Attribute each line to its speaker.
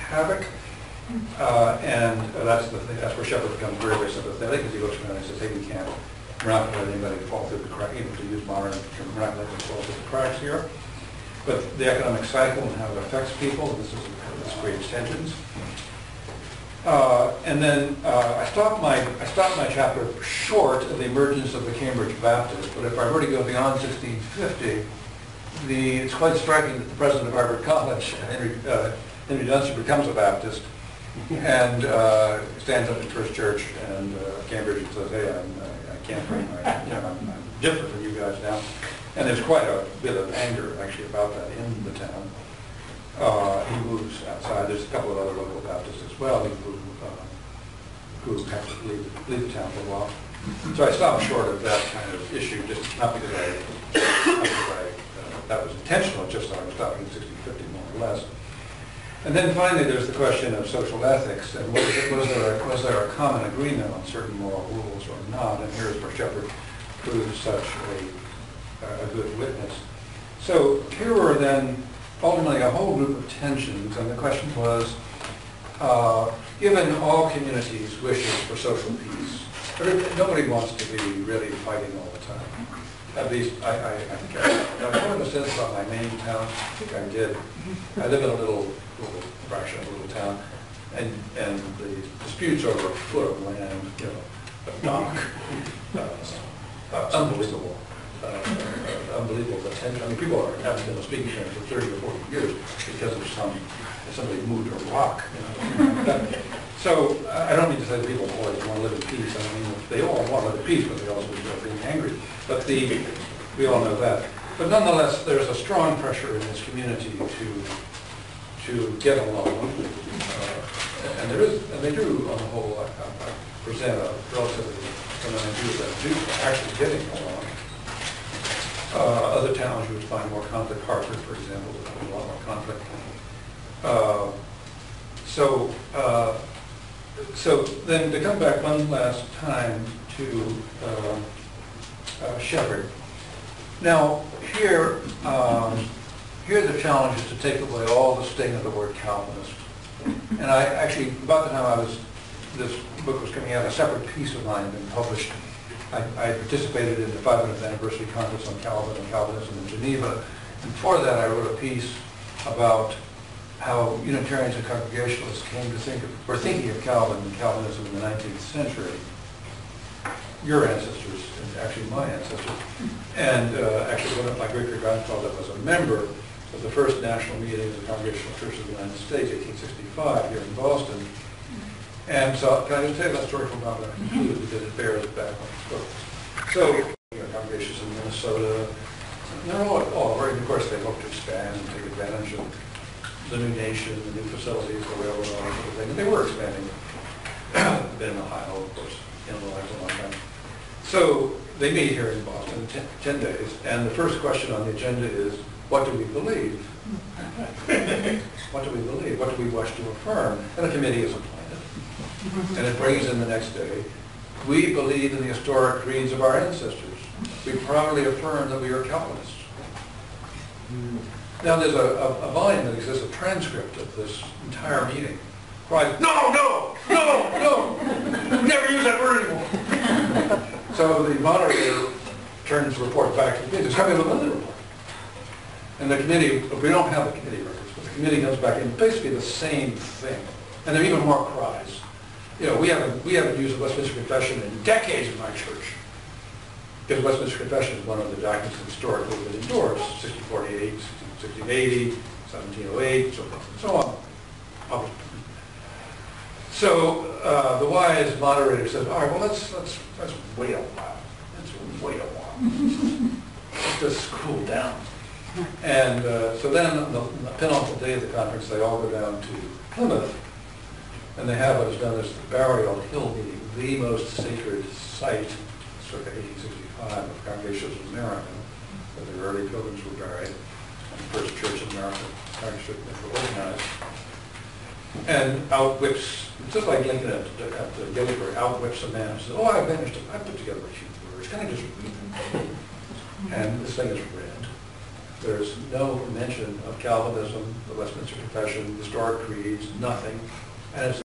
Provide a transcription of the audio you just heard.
Speaker 1: havoc. That's the thing. That's where Shepherd becomes very, very sympathetic, because he looks around and says, "Hey, we're not going to let anybody fall through the cracks." To use modern terms, we're not going to let them fall through the cracks here. But the economic cycle and how it affects people, this creates tensions. And then I stopped my chapter short of the emergence of the Cambridge Baptist. But if I were to go beyond 1650, it's quite striking that the president of Harvard College, Henry Dunster, becomes a Baptist and stands up at First Church and Cambridge and says, "Hey, I can't bring I'm different from you guys now." And there's quite a bit of anger actually about that in the town. He moves outside. There's a couple of other local Baptists as well who have to leave the town for a while. So I stopped short of that kind of issue, just not because that was intentional, just I was stopping in 1650 more or less. And then finally there's the question of social ethics, and was there a common agreement on certain moral rules or not? And here's where Shepherd proves such a good witness. So here were then ultimately a whole group of tensions, and the question was, given all communities' wishes for social peace, nobody wants to be really fighting all the time. At least I think I more in a sense about my main town. I think I did. I live in a little fraction of a little town, and the disputes over a foot of land, a dock, unbelievable. Unbelievable attention. I mean, people haven't been speaking terms for 30 or 40 years because of somebody moved a rock. So I don't mean to say that people always want to live in peace. I mean, they all want to live in peace, but they also are being angry. But we all know that. But nonetheless, there's a strong pressure in this community to get along, and they do on the whole present a relatively that do actually getting along. Other towns you would find more conflict. Hartford, for example, would have a lot more conflict. So then to come back one last time to Shepherd. Now here the challenge is to take away all the sting of the word Calvinist. And I actually, about the time this book was coming out, a separate piece of mine had been published. I participated in the 500th anniversary conference on Calvin and Calvinism in Geneva. And before that, I wrote a piece about how Unitarians and Congregationalists were thinking of Calvin and Calvinism in the 19th century. Your ancestors, and actually my ancestors. And actually one of my great-grandfather was a member of the first national meeting of the Congregational Church of the United States, 1865, here in Boston. And so, can I just tell you that story from how I concluded, because it bears back on the book. So, congregations in Minnesota, they're all very, of course, they hope to expand and take advantage of the new nation, the new facilities, the railroad, and that sort of thing. And they were expanding. Been in Ohio, of course, Illinois for a long time. So, they meet here in Boston 10 days, and the first question on the agenda is, what do we believe? What do we believe? What do we wish to affirm? And a committee is appointed. And it brings in the next day, we believe in the historic creeds of our ancestors. We proudly affirm that we are Calvinists. Now there's a volume that exists, a transcript of this entire meeting. Cries, no, no, no, no, never use that word anymore. So the moderator turns the report back to the committee. It's coming with another report. And the committee, we don't have the committee records, but the committee comes back in basically the same thing. And there are even more cries. We haven't used the Westminster Confession in decades in my church. Because the Westminster Confession is one of the documents that historically have been endorsed, 1648, 1680, 1708, so forth and so on. So the wise moderator says, all right, well, let's wait a while. Let's wait a while. Let's just cool down. And so then on the penultimate day of the conference, they all go down to Plymouth. And they have what is known as the Burial Hill Meeting, the most sacred site, circa 1865, of Congregations in America, where the early pilgrims were buried, and the first church in America, Congregations were organized. And outwhips, just like Lincoln at Gettysburg, outwhips a man who says, oh, I put together a few words, can I just read them? And this thing is read. There's no mention of Calvinism, the Westminster Confession, historic creeds, nothing. And it's